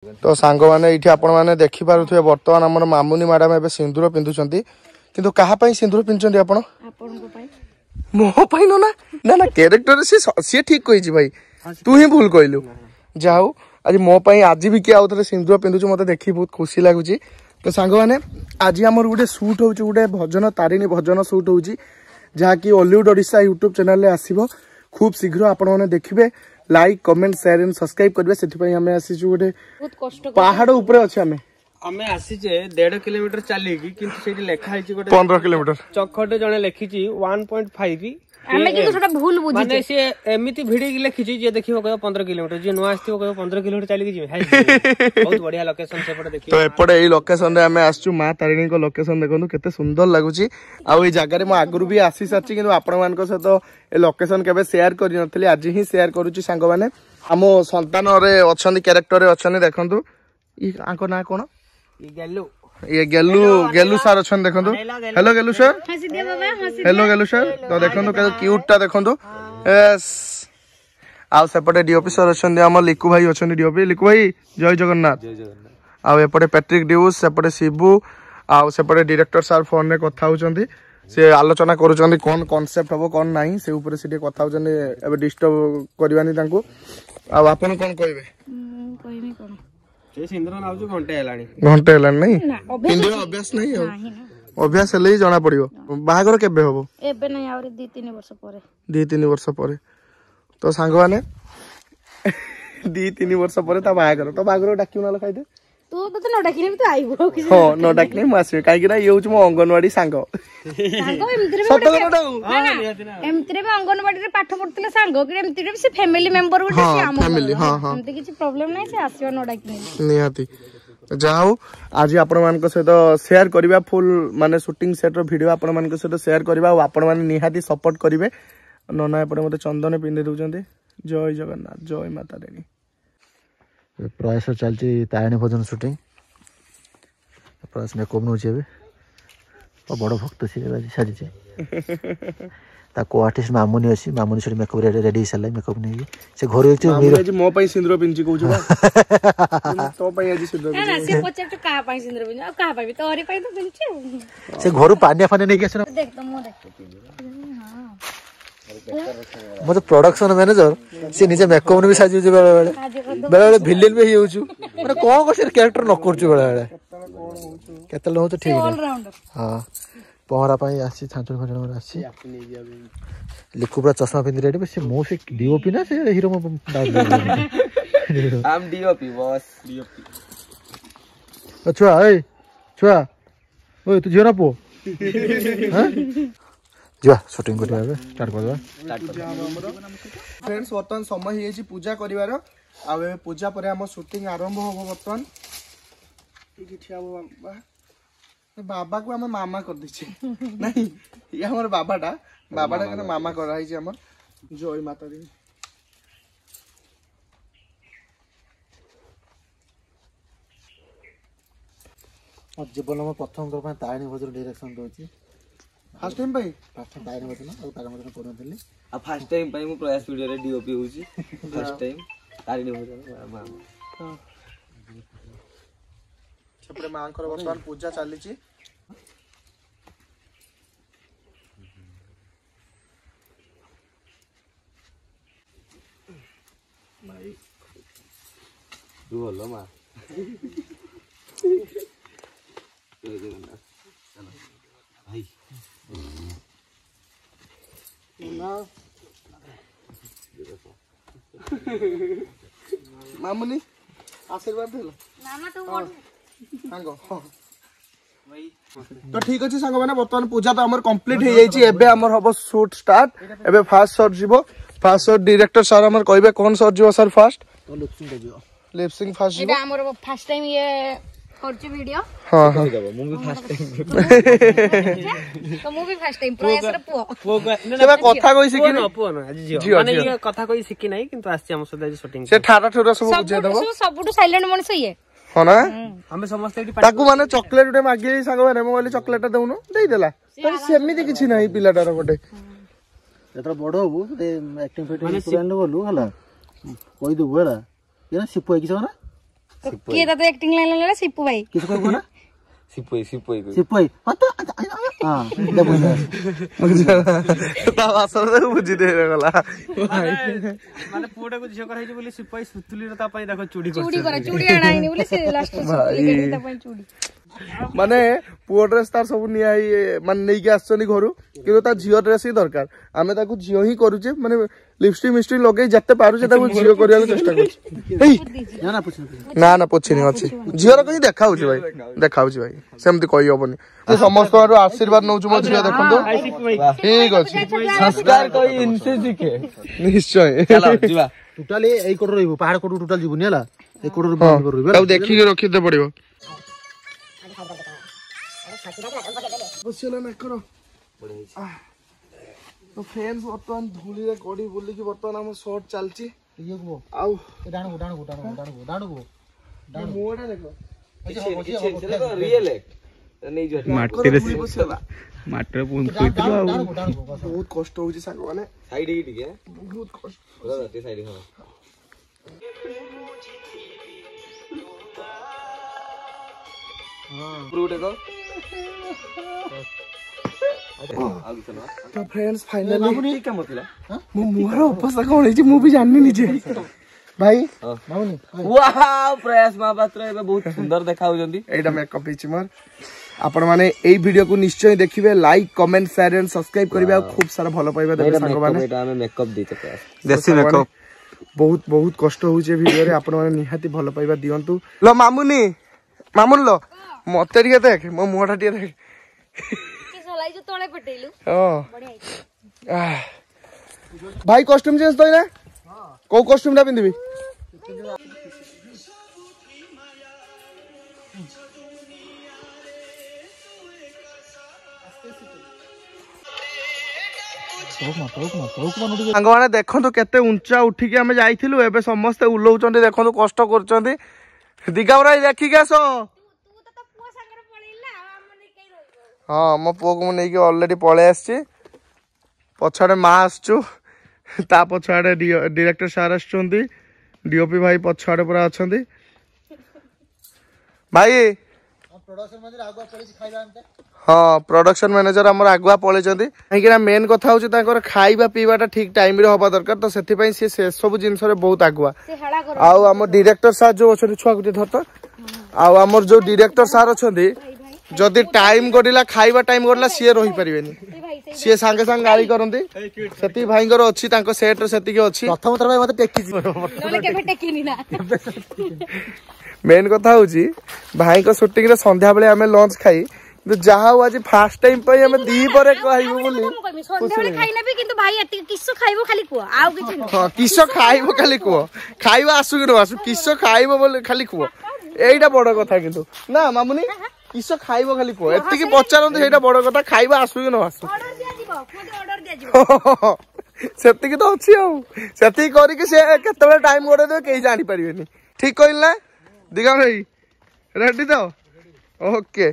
तो सांग मैंने ये आपण मैंने देखिपे बर्तमान आम मामुनी मैडम ए सिंदूर पिंधुंट कि क्या सिंदूर पिंधुंट आप मो ना ना ना कैरेक्टर सी ठीक कही भाई तू ही भूल कहलु जाऊ आज मो आज भी किए आउ थे सिंदूर पिंधुच मत देखी बहुत खुशी लगुच। तो सांग मैंने आज आम गोटे सुट हो गोटे भजन तारिणी भजन सुट हो जहाँकि हॉलीवुड ओडिशा यूट्यूब चैनल आसो खूब शीघ्र आपण मैंने देखिए like comment share and subscribe करेंगे से आम आसीचु गोटे पहाड़ उपर अच्छे आमे आसीचे 1.5 किलोमीटर चलिकी किंतु सेठी लेखा हिची गोटे 15 किलोमीटर चखटे जने लेखिची 1.5 हमें किंतु सेटा भूल बुझी माने से एमिति भिडी लेखिची जे देखिबो कयो 15 किलोमीटर जे नुआ आस्थिबो कयो 15 किलोमीटर चलिकी जी बहुत बढ़िया लोकेशन सेपटे देखि तो एपटे एई लोकेशन रे हमें आसचु मां तारिणी को लोकेशन देखनु केते सुंदर लागुची आ एई जागा रे म आगुरु भी आसी सच्ची किंतु आपण मान को सहित ए लोकेशन केबे शेयर करि नथली आज ही शेयर करूची सांग माने हमो संतान रे अछंदी कैरेक्टर रे अछंदी देखंतु ई आंको ना कोन ये गेलू सर अच्छा देखो हेलो गेलू सर हेलो गेलू सर तो देखो क्यूटा देखो आउ सेपटे डीओपी सर अच्छा आम लिकु भाई अच्छा डीओपी लिकु भाई जय जगन्नाथ आउ एपटे पैट्रिक ड्यूस सेपटे शिबू आउ सेपटे डायरेक्टर सर फोन रे कथा होचंदी से आलोचना करूचंदी कोन कांसेप्ट हबो कोन नाही से ऊपर से कथा होचंदी एबे डिस्टर्ब करबानी तांको आ आपन कोन कहबे कहबे कोन से सिंदूर नाउजु घंटे हेलानी नहीं अभ्यास नहीं अभ्यास हेले जना पड़ियो बाहागर केबे हबो एबे नहीं और 2-3 वर्ष परे 2-3 वर्ष परे तो सांग माने 2-3 वर्ष परे ता बाहागर डाकिउ ना खाइ दे तू तो न डाकिने तो आइबो हां न डाकिने म आसी काई कि ना ये होच मो अंगनवाड़ी सांग सत एमतिरे भी अंगनवाड़ी रे पाठ पढतले सांग कि एमतिरे भी से फैमिली मेंबर गुटे से आम फैमिली हां हां एमति किछि प्रॉब्लम नै से आसीयो न डाकिने निहाती जाओ आज आपण मान को सहित शेयर करबा फुल माने शूटिंग सेट रो वीडियो आपण मान को सहित शेयर करबा और आपण मान निहाती सपोर्ट करिवे नना एपटे मते चंदन पिंदे दउचंदी जय जगन्नाथ जय माता रानी प्रयास चलती तारिणी भजन शूटिंग प्रयास मेकअप नौ बड़ भक्त सी सारी आर्टिस्ट मामुनी अच्छी मामुनी से मेकअप रेडी सारे मेकअप नहीं से घर मो पई सिंदूर पिंची कहू तो पई आज सिंदूर ना से पछे तो का पई सिंदूर पिंची आ का पई तोरी पई तो पिंची से घर पानी फानी नहीं आस देख तो मो देख मो तो प्रोडक्शन मैनेजर से निजे मेकअप भी साजु बेले बेले भिलेन भी होछु माने कोन को से कैरेक्टर न करछु बेले केतल हो तो ठीक है हां पहरा पाई आसी छांचन खजन आसी लिखु पूरा चश्मा पिंदी रेडी से मो से डीओपी ना से हीरो मो आम डीओपी बॉस डीओपी अच्छा ए छुआ ओए तू जेना पो हां जा शूटिंग करबा स्टार्ट करबा फ्रेंड्स वर्तमान समय हे पूजा करिवार आ पूजा पर हम शूटिंग आरंभ हो वर्तमान बाबा को हम मामा कर दीचे नहीं ये हमर बाबाटा के मामा कर रही हमर जय माता दी और जीवन में प्रथम कर तारिणी भजन डायरेक्शन दोची फर्स्ट टाइम भाई तारिणी भजन और तारिणी भजन करनथली आ फर्स्ट टाइम पाई मु प्रयास वीडियो रे डीओपी होची फर्स्ट टाइम तारिणी भजन मामा छपड़े मां कर वर्तमान पूजा चली छी भाई तू बोलो मां भाई ना मामुनी आशीर्वाद देलो मामा तो सांगो तो ठीक अच्छे सांग मैंने बर्तमान पूजा तो हमर कंप्लीट हो जाइए एबे हमर हबो शूट स्टार्ट एबे फास्ट शॉट जीवो फास्ट शॉट डायरेक्टर सर हमर कहबे कोन शॉट जीवो सर फास्ट तो लिपसिंग फास्ट जीवो एटा हमर फर्स्ट टाइम ये करछ वीडियो हां हां मु भी फर्स्ट टाइम तो मु भी फर्स्ट टाइम प्रयास रे पो सेबा कथा कहि सिकि न पो न आज जियो माने ये कथा कहि सिकि नै किंतु आछि हम सदा शूटिंग से ठारा ठुरा सब बुझे देबो सबटु साइलेंट मनुष्य ये हो ना हमें समस्त एटी ताकू माने चॉकलेट उठे मागे सांग माने मो बोले चॉकलेट देउनो देई देला तो सेमिति किछि नाही पिलाटार गोटे एतरा बडो हबु एक्टिंग फिटिंग पूरा न बोलू हला कोइ दु होला ये सिपो कि सना किए तो एक्टिंग लाइन लगा सिप्पू भाई किस कहबो ना सिपोई हां तो हां दे बुझ ତା ଭାଷାରେ ବୁଝି ଦେଇ ଗଲା ମାନେ ପୁଅଟା କୁ ଝିଅ କରାଇଛି ବୋଲି ସିପାଇ ସୁତୁଲିର ତା ପାଇଁ ଦେଖ ଚୁଡ଼ି चूड़ी आणाइनी बोली से लास्ट ता ପାଇଁ चूड़ी ମାନେ ପୁଅ ଡ୍ରେସ ତାର ସବୁ ନିଆ ମାନେ ନେଇକି ଆସିଛନ୍ତି ଘରୁ କିନ୍ତୁ ତା ଝିଅ ଡ୍ରେସ ହିଁ ଦରକାର ଆମେ ତାକୁ ଝିଅ ହିଁ କରୁଛେ ମାନେ लिपस्टिक मिस्टिक लगे जिते पारुचे ताको झियो करिया चेष्टा कर ना ना ना पोछिनी अछि झियोर कहि देखाउछि भाई देखाउछि भाई सेमति कहि होबनी तो समस्त आरो आशीर्वाद नउछु मो झियो देखंतो ठीक अछि संस्कार कोई इनसे सीखे निश्चय चलो जीवा टोटल एई कोड रहइबो पहाड़ कोड टोटल जीवनी हला ए कोड बंद कर रहइबो ताऊ देखि के रखि दे पड़िबो बसिला न करो तो फ्रेंड्स वर्तमान धूली रे गडी बुली की वर्तमान हम शॉट चलची ये को आउ डाणगो मोडा देखो रियल है नहीं जो माटी रे बहुत कष्ट होची सांग माने साइड ही ठीक है बहुत कष्ट बराबर ते साइड हां फ्रूट देखो तो फ्रेंड्स फाइनली मामुनी क्या मतलब मु मुहर अवस्था कोन है मु भी जाननी निजे भाई मामुनी वाओ प्रयास महापात्र एबे बहुत सुंदर देखा होजंदी एटा मेकअप हिच मोर आपण माने एई वीडियो को निश्चय देखिबे like comment share and subscribe करिबे आ खूब सारा भलो पाइबे देबे संग माने एटा हमें मेकअप देते प्रयास देसी मेकअप बहुत बहुत कष्ट होउचे वीडियो रे आपण माने निहाती भलो पाइबा दियंतु लो मामुनी मामुन लो मते टिके देख मो मुहटा टिके देख सलाई जो तळे पटेलु हां बढ़िया भाई कॉस्ट्यूम चेंज तो ना को कॉस्ट्यूम टा पिंदिबी सांग माने देखो केते ऊंचा उठिकी आमे जाइथिलु एबे समस्त उलौचंदी देखो कष्ट करचंदी दिगावरा देखि के आसो हाँ मो पुओ को नहीं ऑलरेडी पळे आछि पछाडे मा आछू ता पछाडे डायरेक्टर सार आछुंदी डीओपी भाई पछाडे पूरा अछंदी भाई प्रोडक्शन मैनेजर आगुआ पळेछि खाइबा आनते हाँ प्रोडक्शन मैनेजर हमर आगुआ पळेछंदी काहेकि मेन कथा होछि तांकर खाइबा पीबाटा ठीक टाइम रे होबा दरकार तो सेथि पई से सब जिंस रे बहुत आगुआ आउ हमर डायरेक्टर सार जो अछन छुआ गुटे धरत आउ हमर जो डायरेक्टर सार अछंदी जदि टाइम गडिला खाइबा टाइम गडिला सी रही परिबेनी सी संगे संग गाली करंती सेति भाईगर अछि तांको सेट रे सेति के अछि प्रथम थर भाई मते टेकी नले केबे टेकिनी ना मेन कथा होछि भाई को शूटिंग रे संध्या बेले हमें लंच खाई तो जहा आज फर्स्ट टाइम पई हमें दी परे कहइबो बोली संध्या बेले खाई नेबी किंतु भाई एति किस्सो खाइबो खाली कुआ आउ किछि न हां किस्सो खाइबो खाली कुआ खाइबा आसु कि न आसु किस्सो खाइबो बोले खाली कुआ एइटा बड़ कथा किंतु ना मामुनी किस्सो खाइबो खाली कुआ एति की पचारंत एइटा बड़ कथा खाइबा आसु कि न आसु ऑर्डर दिया दिबो मते ऑर्डर दिया दिबो सेति की तो अछि आ सेति करी के से केतबे टाइम गोडे दे केही जानि परिबेनी ठीक कइल ना दिगा भाई रेडी तो ओके